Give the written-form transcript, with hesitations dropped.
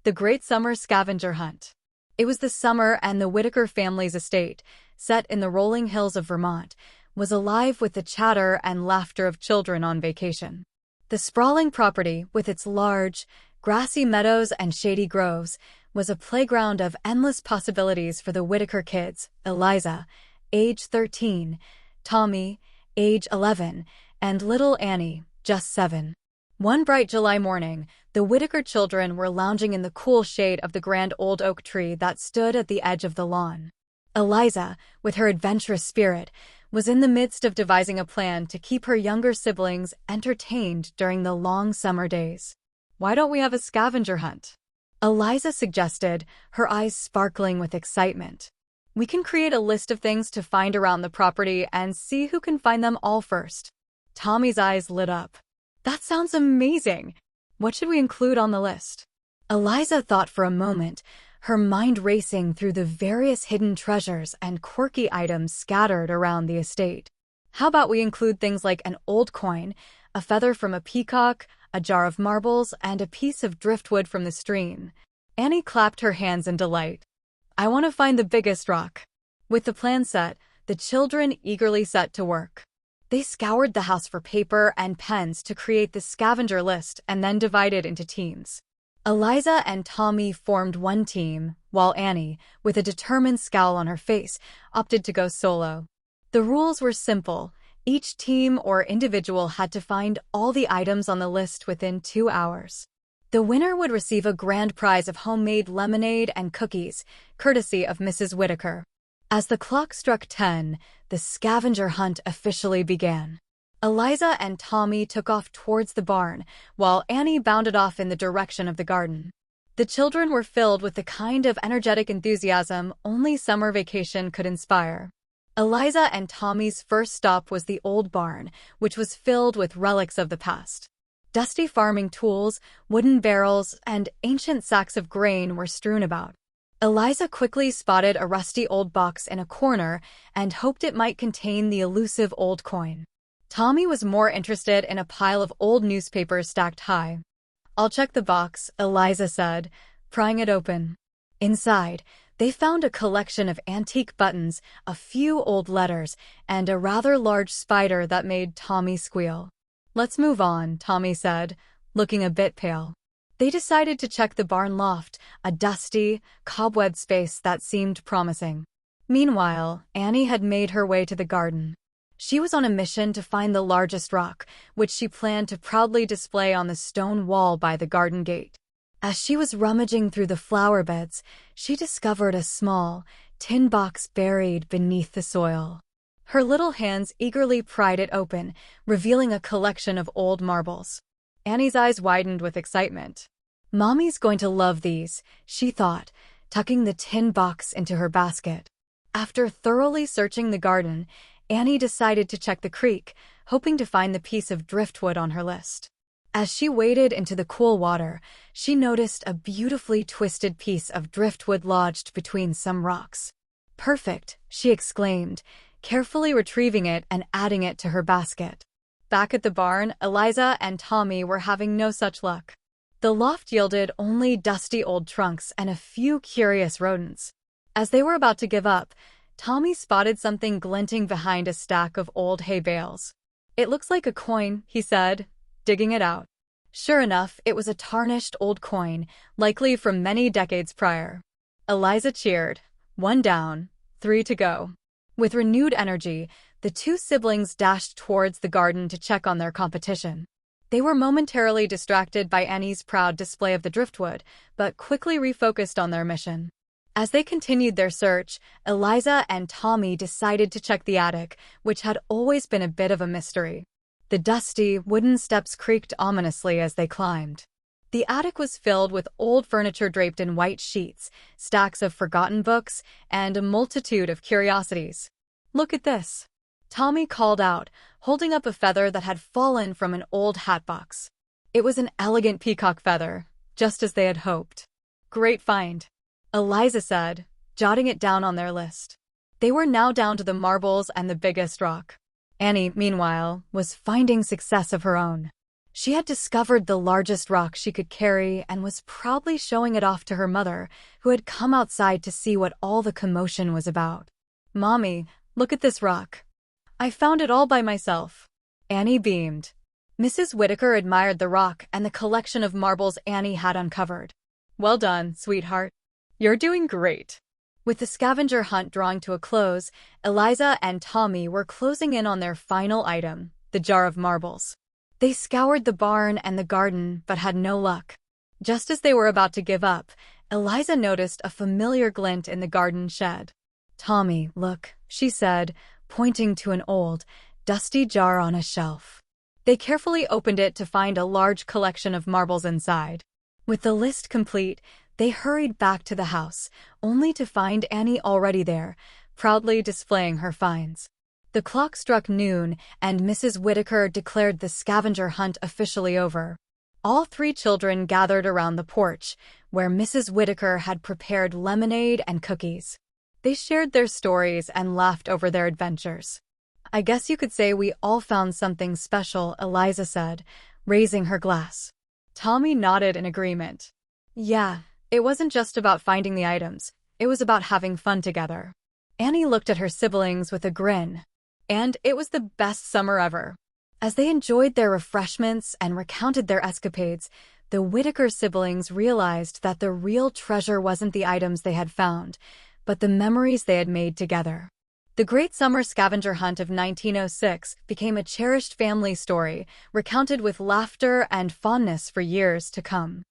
The Great Summer Scavenger Hunt. It was the summer, and the Whitaker family's estate, set in the rolling hills of Vermont, was alive with the chatter and laughter of children on vacation. The sprawling property, with its large, grassy meadows and shady groves, was a playground of endless possibilities for the Whitaker kids: Eliza, age 13, Tommy, age 11, and little Annie, just 7. One bright July morning, the Whitaker children were lounging in the cool shade of the grand old oak tree that stood at the edge of the lawn. Eliza, with her adventurous spirit, was in the midst of devising a plan to keep her younger siblings entertained during the long summer days. "Why don't we have a scavenger hunt?" Eliza suggested, her eyes sparkling with excitement. "We can create a list of things to find around the property and see who can find them all first." Tommy's eyes lit up. "That sounds amazing! What should we include on the list?" Eliza thought for a moment, her mind racing through the various hidden treasures and quirky items scattered around the estate. "How about we include things like an old coin, a feather from a peacock, a jar of marbles, and a piece of driftwood from the stream?" Annie clapped her hands in delight. "I want to find the biggest rock." With the plan set, the children eagerly set to work. They scoured the house for paper and pens to create the scavenger list and then divided into teams. Eliza and Tommy formed one team, while Annie, with a determined scowl on her face, opted to go solo. The rules were simple. Each team or individual had to find all the items on the list within 2 hours. The winner would receive a grand prize of homemade lemonade and cookies, courtesy of Mrs. Whitaker. As the clock struck 10, the scavenger hunt officially began. Eliza and Tommy took off towards the barn, while Annie bounded off in the direction of the garden. The children were filled with the kind of energetic enthusiasm only summer vacation could inspire. Eliza and Tommy's first stop was the old barn, which was filled with relics of the past. Dusty farming tools, wooden barrels, and ancient sacks of grain were strewn about. Eliza quickly spotted a rusty old box in a corner and hoped it might contain the elusive old coin. Tommy was more interested in a pile of old newspapers stacked high. "I'll check the box," Eliza said, prying it open. Inside, they found a collection of antique buttons, a few old letters, and a rather large spider that made Tommy squeal. "Let's move on," Tommy said, looking a bit pale. They decided to check the barn loft, a dusty, cobwebbed space that seemed promising. Meanwhile, Annie had made her way to the garden. She was on a mission to find the largest rock, which she planned to proudly display on the stone wall by the garden gate. As she was rummaging through the flower beds, she discovered a small, tin box buried beneath the soil. Her little hands eagerly pried it open, revealing a collection of old marbles. Annie's eyes widened with excitement. "Mommy's going to love these," she thought, tucking the tin box into her basket. After thoroughly searching the garden, Annie decided to check the creek, hoping to find the piece of driftwood on her list. As she waded into the cool water, she noticed a beautifully twisted piece of driftwood lodged between some rocks. "Perfect," she exclaimed, carefully retrieving it and adding it to her basket. Back at the barn, Eliza and Tommy were having no such luck. The loft yielded only dusty old trunks and a few curious rodents. As they were about to give up, Tommy spotted something glinting behind a stack of old hay bales. "It looks like a coin," he said, digging it out. Sure enough, it was a tarnished old coin, likely from many decades prior. Eliza cheered. 1 down, 3 to go. With renewed energy, the two siblings dashed towards the garden to check on their competition. They were momentarily distracted by Annie's proud display of the driftwood, but quickly refocused on their mission. As they continued their search, Eliza and Tommy decided to check the attic, which had always been a bit of a mystery. The dusty, wooden steps creaked ominously as they climbed. The attic was filled with old furniture draped in white sheets, stacks of forgotten books, and a multitude of curiosities. "Look at this," Tommy called out, holding up a feather that had fallen from an old hat box. It was an elegant peacock feather, just as they had hoped. "Great find," Eliza said, jotting it down on their list. They were now down to the marbles and the biggest rock. Annie, meanwhile, was finding success of her own. She had discovered the largest rock she could carry and was proudly showing it off to her mother, who had come outside to see what all the commotion was about. "Mommy, look at this rock. I found it all by myself." Annie beamed. Mrs. Whitaker admired the rock and the collection of marbles Annie had uncovered. "Well done, sweetheart. You're doing great." With the scavenger hunt drawing to a close, Eliza and Tommy were closing in on their final item, the jar of marbles. They scoured the barn and the garden, but had no luck. Just as they were about to give up, Eliza noticed a familiar glint in the garden shed. "Tommy, look," she said, pointing to an old, dusty jar on a shelf. They carefully opened it to find a large collection of marbles inside. With the list complete, they hurried back to the house, only to find Annie already there, proudly displaying her finds. The clock struck noon, and Mrs. Whitaker declared the scavenger hunt officially over. All three children gathered around the porch, where Mrs. Whitaker had prepared lemonade and cookies. They shared their stories and laughed over their adventures. "I guess you could say we all found something special," Eliza said, raising her glass. Tommy nodded in agreement. "Yeah, it wasn't just about finding the items. It was about having fun together." Annie looked at her siblings with a grin. And it was the best summer ever. As they enjoyed their refreshments and recounted their escapades, the Whitaker siblings realized that the real treasure wasn't the items they had found, but the memories they had made together. The Great Summer Scavenger Hunt of 1906 became a cherished family story, recounted with laughter and fondness for years to come.